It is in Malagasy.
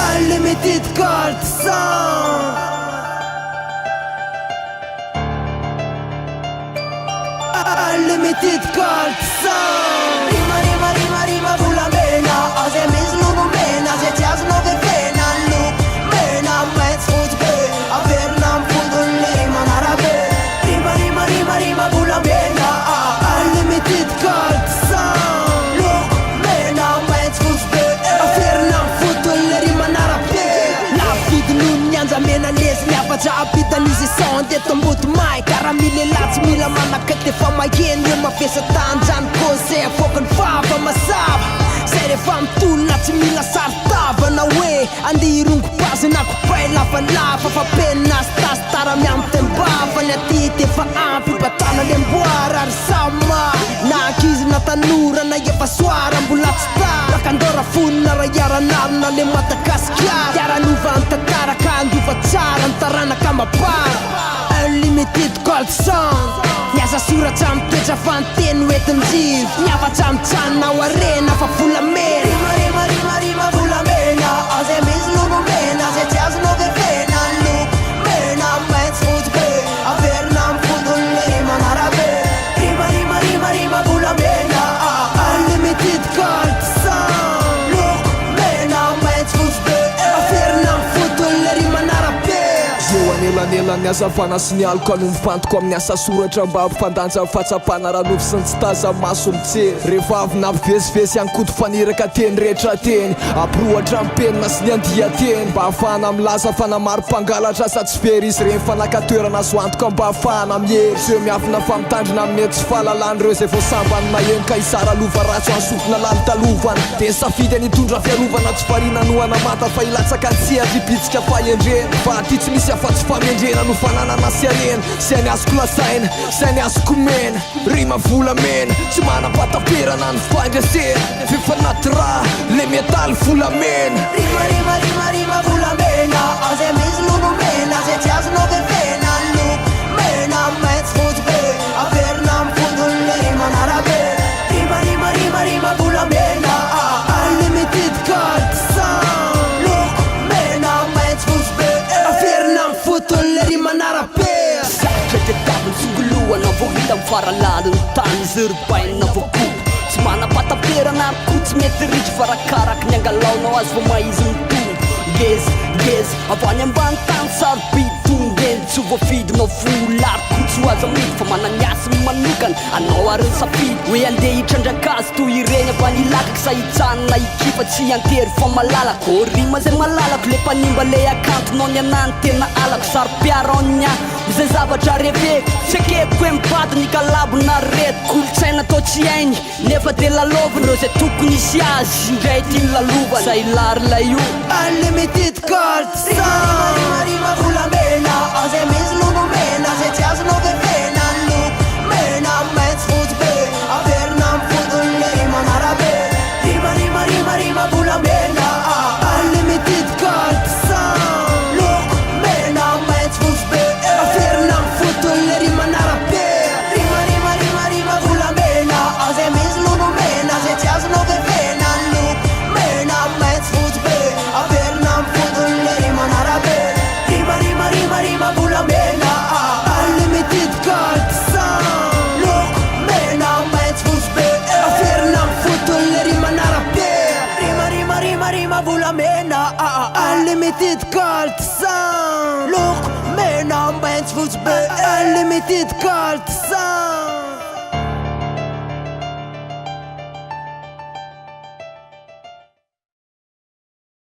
Unlimited Gold Song. Unlimited Gold Song. Rima, rima, rima, rima volamena. Az e misy loko mena, zay tsy azonao vevena. Loko mena, maitso fotsy be, averina amy fotony le manarabe. Rima, rima, rima, rima volamena. Unlimited Gold Song. Loko mena, maitso fotsy be, averina amy fotony le manarabe. Lavidin'olo nyanja mena lesy miafatra ampitan'izy son de tomboto mai karaha mila latsy mila manakaiky defa maheno io mavesa tanjany kose fokany vava masava zay rehefa mitolona tsy mila saritava na hoe andeha irongo-pazy na kopay lavalava fa penina stasy tara miamtembava ny aty defa ampy batana le mboara ary sama na ankizy na tanora na efa soara mbola tsy tara kandora fonina raha iaranarona le Madagasikara iaranovan'ny tantara ka andova tsara ny taranaka mapara. Unlimited Gold Song. Niasa soratra mitoetra fanteny hoentin'ny jivo niafatra mitsanona ao arena fa volamena. Rima, rima, rima, rima volamena. Az e misy loko mena, zay tsy azonao vevena. Loko mena, maitso fotsy be, averina amy fotony le manarabe. Rima, rima, rima, rima volamena. Unlimited Gold Song. Loko mena, maitso fotsy be, averina amy fotony le manarabe. Eo anelanelany azavana sy ny alcool mifantoko amin'ny asa soratra mba ampifandanja fahatsapana raha nofo sy ny tsy taza maso mitsery rehefa avy navivezivezy ankoto faniraka teny rehetra teny ampirohatra ampenina sy ny andia teny mba ahafahana milaza fanamaro-pangalatra sa tsy very izy reny fanakatoerana azo antoka mba ahafahana mihery seo miafina famitandrina amin'ny tsy fahalalany reo zay voasambany maheno ka isara lova ratso ansofina lany talovany de safidy anitondra fiarovana tsy farina nohana mata fa ilatsaka tsia tripitsika fahendrena fa aty tsy misy afa-tsy famendrena no fananana sy arena sy any azoko lasaina sy any azoko mena rima volamena tsy manam-pataperana ny fandrasena fefanaty raha le metaly volamena. Rima, rima, rima, rima volamena. Az e misy loko mena, zay tsy azonao vevena. Loko mena, maitso fotsy be, averina amy fotony le manarabe. Rima, rima, rima, rima volamena. Unlimited Gold Song. Loko mena, maitso fotsy be, averina amy fotony le manarabe. Satratrataviny songoloana voahita amy faralaliny tany zeribaina voakobo tsy manam-pataperana koa tsy mety ritry fa rakaraky ny angalaonao azy vo maizy mitombo ngeza ngeza avy any ambany tany sarobidy tongeny tsy voafidinao volary ko tsy ho azo amidy fa mananiasy manokana anao ary ny safidy hoe andeha hitrandrakazy toy ireny avy any ilakaky sa hitsanona ikifa tsy antery fa malalaka o rima zay malalako le mpanimba le akantonao ny anany tena alako saro-piaraonya zay zavatra reveko tsy akeko hoe mipady ny kalabo na reto kolotsaina atao tsy hainy nefa de laloviny reo zay tokony isy azy indray tiany lalovany sa ilary la io. Unlimited Gold Song. Rima, rima volamena. Az e misy loko mena, zay tsy azonao vevena. Loko mena, maitso fotsy be, averina amy fotony le manarabe. Rima, rima, rima, rima volamena. Unlimited Gold Song. Loko mena, maitso fotsy be, averina amy fotony le manarabe. Rima, rima, rima, rima volamena. Az e misy loko mena, zay tsy azonao vevena. Loko mena, maitso fotsy be, averina amy fotony le manarabe. Rima, rima, rima, rima volamena. Unlimited Gold Song. Loko mena, maitso fotsy be, averina amy fotony le manarabe. Rima, rima, rima, rima volamena. Unlimited Gold Song. Loko mena, maitso fotsy be, Unlimited Gold Song.